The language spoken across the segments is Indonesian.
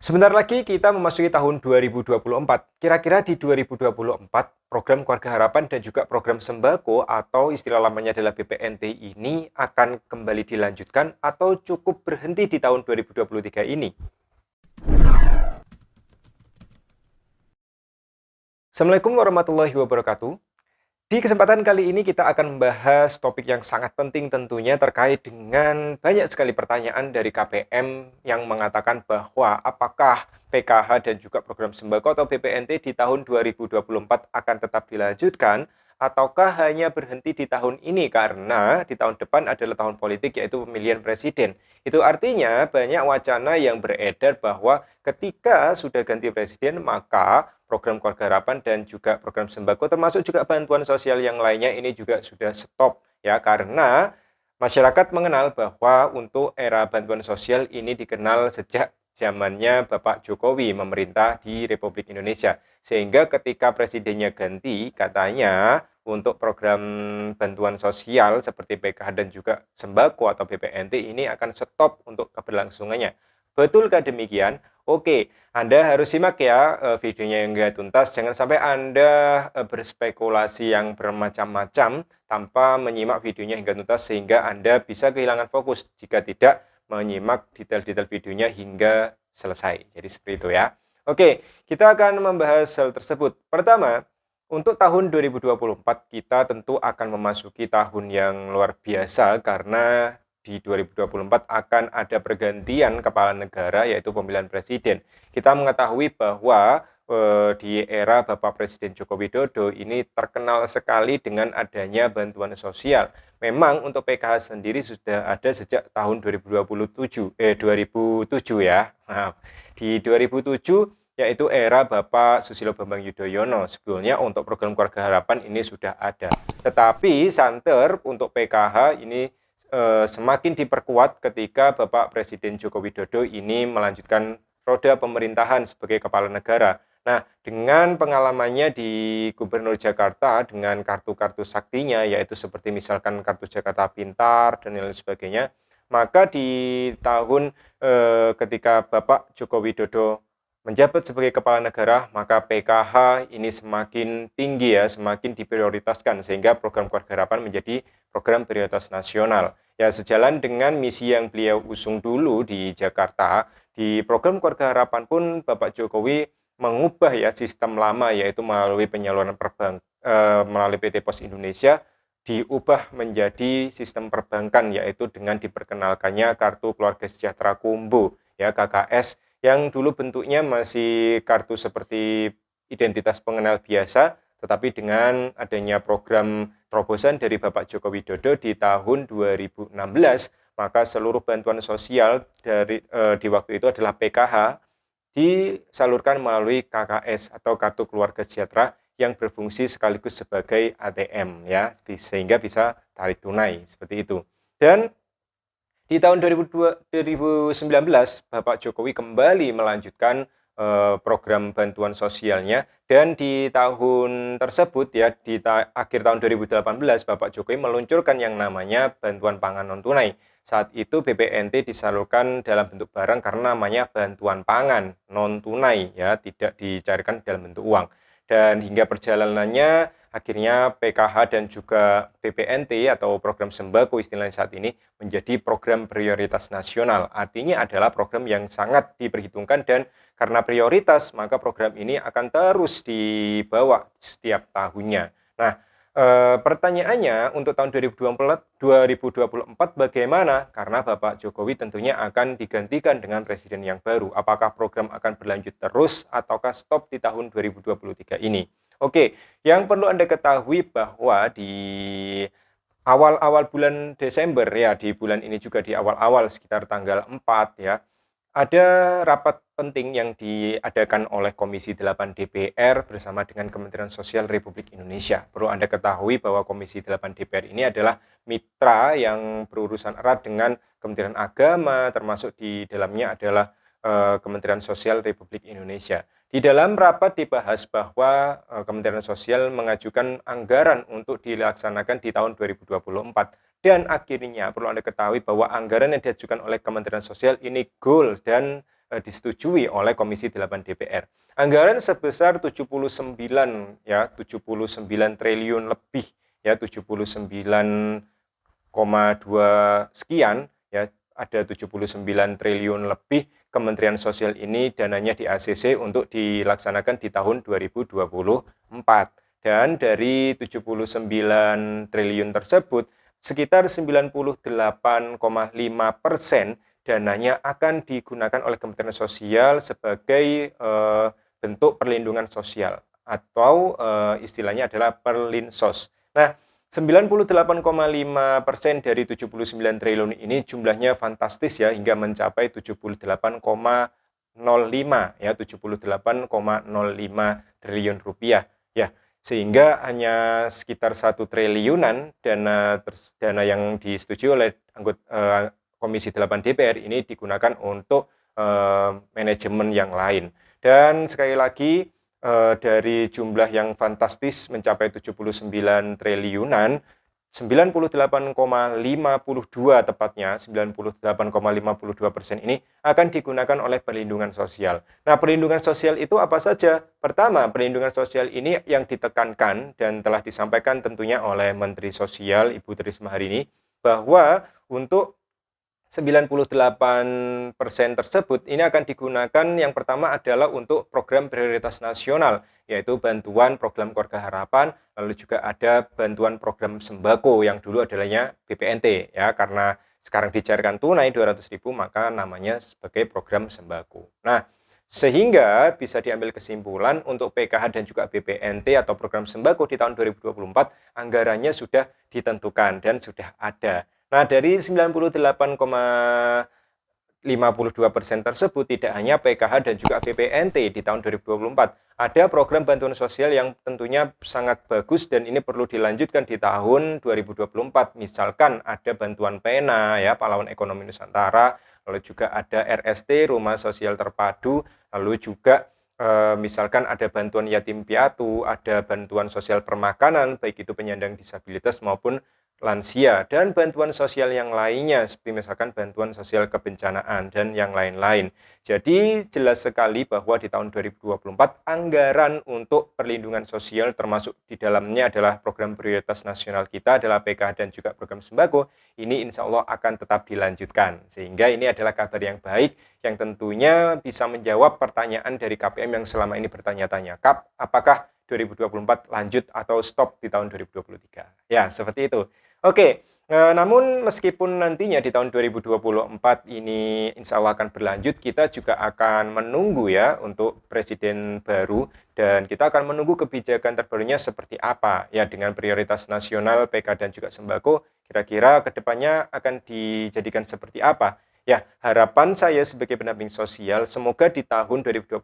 Sebentar lagi kita memasuki tahun 2024. Kira-kira di 2024, program Keluarga Harapan dan juga program sembako atau istilah lamanya adalah BPNT ini akan kembali dilanjutkan atau cukup berhenti di tahun 2023 ini? Assalamualaikum warahmatullahi wabarakatuh. Di kesempatan kali ini kita akan membahas topik yang sangat penting tentunya terkait dengan banyak sekali pertanyaan dari KPM yang mengatakan bahwa apakah PKH dan juga program sembako atau BPNT di tahun 2024 akan tetap dilanjutkan ataukah hanya berhenti di tahun ini karena di tahun depan adalah tahun politik yaitu pemilihan presiden. Itu artinya banyak wacana yang beredar bahwa ketika sudah ganti presiden maka program Keluarga Harapan dan juga program sembako termasuk juga bantuan sosial yang lainnya ini juga sudah stop ya karena masyarakat mengenal bahwa untuk era bantuan sosial ini dikenal sejak zamannya Bapak Jokowi memerintah di Republik Indonesia. Sehingga ketika presidennya ganti katanya untuk program bantuan sosial seperti PKH dan juga sembako atau BPNT ini akan stop untuk keberlangsungannya. Betulkah demikian? Oke, Anda harus simak ya videonya yang enggak tuntas. Jangan sampai Anda berspekulasi yang bermacam-macam tanpa menyimak videonya hingga tuntas sehingga Anda bisa kehilangan fokus jika tidak menyimak detail-detail videonya hingga selesai. Jadi seperti itu ya. Oke, kita akan membahas hal tersebut. Pertama, untuk tahun 2024 kita tentu akan memasuki tahun yang luar biasa karena di 2024 akan ada pergantian kepala negara yaitu pemilihan presiden. Kita mengetahui bahwa di era Bapak Presiden Joko Widodo ini terkenal sekali dengan adanya bantuan sosial. Memang untuk PKH sendiri sudah ada sejak tahun 2007 ya. Maaf. Di 2007 yaitu era Bapak Susilo Bambang Yudhoyono. Sebelumnya untuk program Keluarga Harapan ini sudah ada. Tetapi santer untuk PKH ini semakin diperkuat ketika Bapak Presiden Joko Widodo ini melanjutkan roda pemerintahan sebagai kepala negara. Nah, dengan pengalamannya di Gubernur Jakarta dengan kartu-kartu saktinya, yaitu seperti misalkan kartu Jakarta Pintar dan lain sebagainya, maka di tahun ketika Bapak Joko Widodo menjabat sebagai kepala negara, maka PKH ini semakin tinggi ya, semakin diprioritaskan sehingga program Keluarga Harapan menjadi program prioritas nasional. Ya, sejalan dengan misi yang beliau usung dulu di Jakarta, di program Keluarga Harapan pun Bapak Jokowi mengubah ya sistem lama yaitu melalui penyaluran melalui PT Pos Indonesia diubah menjadi sistem perbankan yaitu dengan diperkenalkannya kartu keluarga sejahtera Kumbu ya KKS yang dulu bentuknya masih kartu seperti identitas pengenal biasa tetapi dengan adanya program terobosan dari Bapak Joko Widodo di tahun 2016 maka seluruh bantuan sosial di waktu itu adalah PKH disalurkan melalui KKS atau kartu keluarga sejahtera yang berfungsi sekaligus sebagai ATM ya sehingga bisa tarik tunai seperti itu. Dan di tahun 2019 Bapak Jokowi kembali melanjutkan program bantuan sosialnya dan di tahun tersebut ya di akhir tahun 2018 Bapak Jokowi meluncurkan yang namanya bantuan pangan non tunai. Saat itu BPNT disalurkan dalam bentuk barang karena namanya bantuan pangan non tunai ya, tidak dicarikan dalam bentuk uang. Dan hingga perjalanannya akhirnya PKH dan juga BPNT atau program sembako istilahnya saat ini menjadi program prioritas nasional. Artinya adalah program yang sangat diperhitungkan dan karena prioritas maka program ini akan terus dibawa setiap tahunnya. Nah, pertanyaannya untuk tahun 2024 bagaimana? Karena Bapak Jokowi tentunya akan digantikan dengan presiden yang baru. Apakah program akan berlanjut terus ataukah stop di tahun 2023 ini? Oke, yang perlu Anda ketahui bahwa di awal-awal bulan Desember ya, di bulan ini juga di awal-awal sekitar tanggal 4 ya, ada rapat penting yang diadakan oleh Komisi 8 DPR bersama dengan Kementerian Sosial Republik Indonesia. Perlu Anda ketahui bahwa Komisi 8 DPR ini adalah mitra yang berurusan erat dengan Kementerian Agama, termasuk di dalamnya adalah Kementerian Sosial Republik Indonesia. Di dalam rapat dibahas bahwa Kementerian Sosial mengajukan anggaran untuk dilaksanakan di tahun 2024. Dan akhirnya perlu Anda ketahui bahwa anggaran yang diajukan oleh Kementerian Sosial ini goal dan disetujui oleh Komisi 8 DPR. Anggaran sebesar 79 triliun lebih ya, 79,2 sekian ya, ada 79 triliun lebih Kementerian Sosial ini dananya di ACC untuk dilaksanakan di tahun 2024. Dan dari 79 triliun tersebut, sekitar 98,5% dananya akan digunakan oleh Kementerian Sosial sebagai bentuk perlindungan sosial atau istilahnya adalah Perlinsos. Nah, 98,5% dari 79 triliun ini jumlahnya fantastis ya, hingga mencapai 78,05 ya, 78,05 triliun rupiah ya. Sehingga hanya sekitar 1 triliunan dana yang disetujui oleh Komisi 8 DPR ini digunakan untuk manajemen yang lain. Dan sekali lagi, dari jumlah yang fantastis mencapai 79 triliunan, 98,52 tepatnya, 98,52% ini akan digunakan oleh perlindungan sosial. Nah, perlindungan sosial itu apa saja? Pertama, perlindungan sosial ini yang ditekankan dan telah disampaikan tentunya oleh Menteri Sosial Ibu Tri Risma hari ini, bahwa untuk 98% tersebut ini akan digunakan, yang pertama adalah untuk program prioritas nasional, yaitu bantuan program Keluarga Harapan, lalu juga ada bantuan program sembako yang dulu adalahnya BPNT ya, karena sekarang dicairkan tunai 200.000 maka namanya sebagai program sembako. Nah, sehingga bisa diambil kesimpulan untuk PKH dan juga BPNT atau program sembako di tahun 2024 anggarannya sudah ditentukan dan sudah ada. Nah, dari 98,52% tersebut tidak hanya PKH dan juga BPNT di tahun 2024. Ada program bantuan sosial yang tentunya sangat bagus dan ini perlu dilanjutkan di tahun 2024. Misalkan ada bantuan PENA ya, Pahlawan Ekonomi Nusantara, lalu juga ada RST, Rumah Sosial Terpadu, lalu juga misalkan ada bantuan yatim piatu, ada bantuan sosial permakanan, baik itu penyandang disabilitas maupun lansia, dan bantuan sosial yang lainnya seperti misalkan bantuan sosial kebencanaan dan yang lain-lain. Jadi jelas sekali bahwa di tahun 2024 anggaran untuk perlindungan sosial termasuk di dalamnya adalah program prioritas nasional kita adalah PKH dan juga program sembako, ini insya Allah akan tetap dilanjutkan. Sehingga ini adalah kabar yang baik yang tentunya bisa menjawab pertanyaan dari KPM yang selama ini bertanya-tanya, Kap, apakah 2024 lanjut atau stop di tahun 2023? Ya, seperti itu. Oke, namun meskipun nantinya di tahun 2024 ini insya Allah akan berlanjut, kita juga akan menunggu ya untuk presiden baru, dan kita akan menunggu kebijakan terbarunya seperti apa ya, dengan prioritas nasional PK dan juga sembako, kira-kira kedepannya akan dijadikan seperti apa. Ya, harapan saya sebagai pendamping sosial, semoga di tahun 2024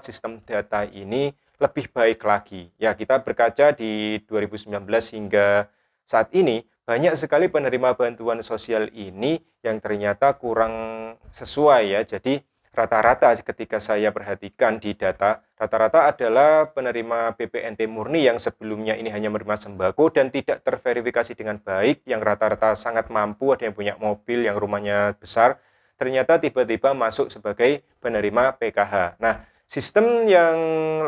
sistem data ini lebih baik lagi. Ya, kita berkaca di 2019 hingga saat ini, banyak sekali penerima bantuan sosial ini yang ternyata kurang sesuai ya. Jadi rata-rata ketika saya perhatikan di data, rata-rata adalah penerima BPNT murni yang sebelumnya ini hanya menerima sembako dan tidak terverifikasi dengan baik, yang rata-rata sangat mampu, ada yang punya mobil, yang rumahnya besar, ternyata tiba-tiba masuk sebagai penerima PKH. Nah, sistem yang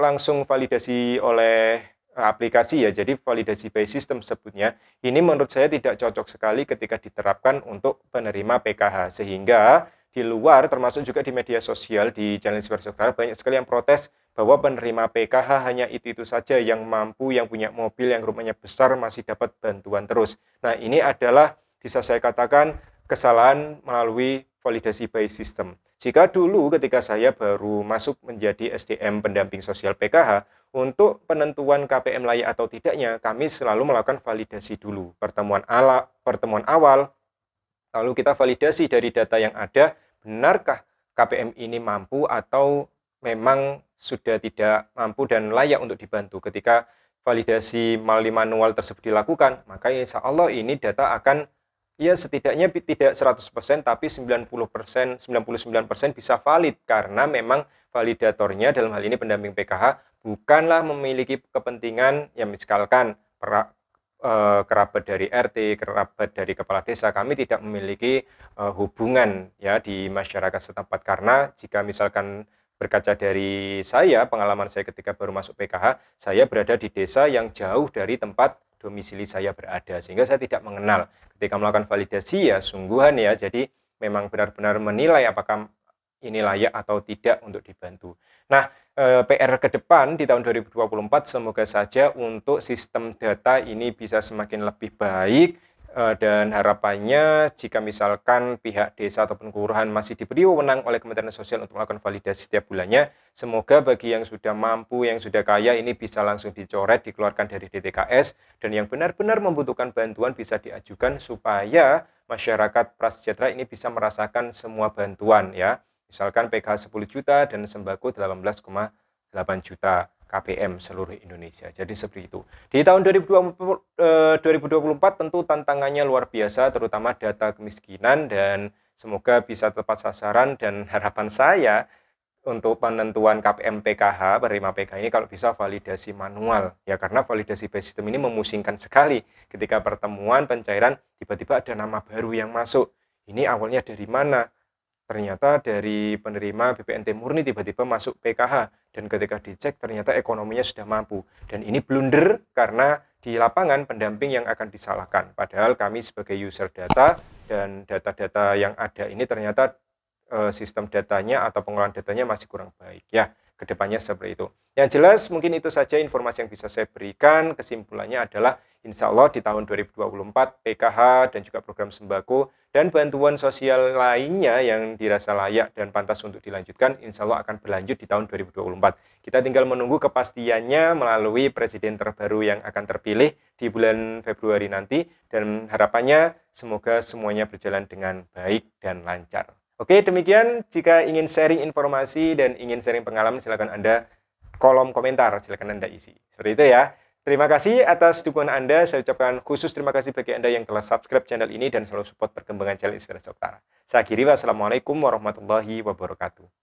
langsung validasi oleh aplikasi ya, jadi validasi by system sebutnya, ini menurut saya tidak cocok sekali ketika diterapkan untuk penerima PKH, sehingga di luar termasuk juga di media sosial, di channel Sibersektor banyak sekali yang protes bahwa penerima PKH hanya itu saja yang mampu, yang punya mobil, yang rumahnya besar masih dapat bantuan terus. Nah, ini adalah bisa saya katakan kesalahan melalui validasi by system. Jika dulu ketika saya baru masuk menjadi SDM pendamping sosial PKH, untuk penentuan KPM layak atau tidaknya, kami selalu melakukan validasi dulu. Pertemuan awal, lalu kita validasi dari data yang ada, benarkah KPM ini mampu atau memang sudah tidak mampu dan layak untuk dibantu. Ketika validasi melalui manual tersebut dilakukan, maka insya Allah ini data akan ya setidaknya tidak 100%, tapi 90%, 99% bisa valid, karena memang validatornya dalam hal ini pendamping PKH bukanlah memiliki kepentingan, ya misalkan kerabat dari RT, kerabat dari kepala desa, kami tidak memiliki hubungan ya di masyarakat setempat. Karena jika misalkan berkaca dari saya, pengalaman saya ketika baru masuk PKH, saya berada di desa yang jauh dari tempat domisili saya berada, sehingga saya tidak mengenal. Ketika melakukan validasi ya sungguhan ya, jadi memang benar-benar menilai apakah ini layak atau tidak untuk dibantu. Nah, PR ke depan di tahun 2024 semoga saja untuk sistem data ini bisa semakin lebih baik, dan harapannya jika misalkan pihak desa ataupun kelurahan masih diberi wewenang oleh Kementerian Sosial untuk melakukan validasi setiap bulannya, semoga bagi yang sudah mampu, yang sudah kaya ini bisa langsung dicoret, dikeluarkan dari DTKS, dan yang benar-benar membutuhkan bantuan bisa diajukan supaya masyarakat prasejahtera ini bisa merasakan semua bantuan ya. Misalkan PKH 10 juta dan sembako 18,8 juta KPM seluruh Indonesia. Jadi seperti itu. Di tahun 2024 tentu tantangannya luar biasa, terutama data kemiskinan, dan semoga bisa tepat sasaran. Dan harapan saya untuk penentuan KPM PKH, penerima PKH ini kalau bisa validasi manual ya, karena validasi by system ini memusingkan sekali ketika pertemuan pencairan tiba-tiba ada nama baru yang masuk. Ini awalnya dari mana? Ternyata dari penerima BPNT murni tiba-tiba masuk PKH, dan ketika dicek ternyata ekonominya sudah mampu. Dan ini blunder karena di lapangan pendamping yang akan disalahkan. Padahal kami sebagai user data dan data-data yang ada ini ternyata sistem datanya atau pengelolaan datanya masih kurang baik ya. Kedepannya seperti itu. Yang jelas mungkin itu saja informasi yang bisa saya berikan. Kesimpulannya adalah insya Allah di tahun 2024 PKH dan juga program sembako dan bantuan sosial lainnya yang dirasa layak dan pantas untuk dilanjutkan insya Allah akan berlanjut di tahun 2024. Kita tinggal menunggu kepastiannya melalui presiden terbaru yang akan terpilih di bulan Februari nanti, dan harapannya semoga semuanya berjalan dengan baik dan lancar. Oke, demikian. Jika ingin sharing informasi dan ingin sharing pengalaman, silakan Anda kolom komentar, silakan Anda isi. Seperti itu ya. Terima kasih atas dukungan Anda. Saya ucapkan khusus terima kasih bagi Anda yang telah subscribe channel ini dan selalu support perkembangan channel Inspirasi Oktara. Saya akhiri, wassalamualaikum warahmatullahi wabarakatuh.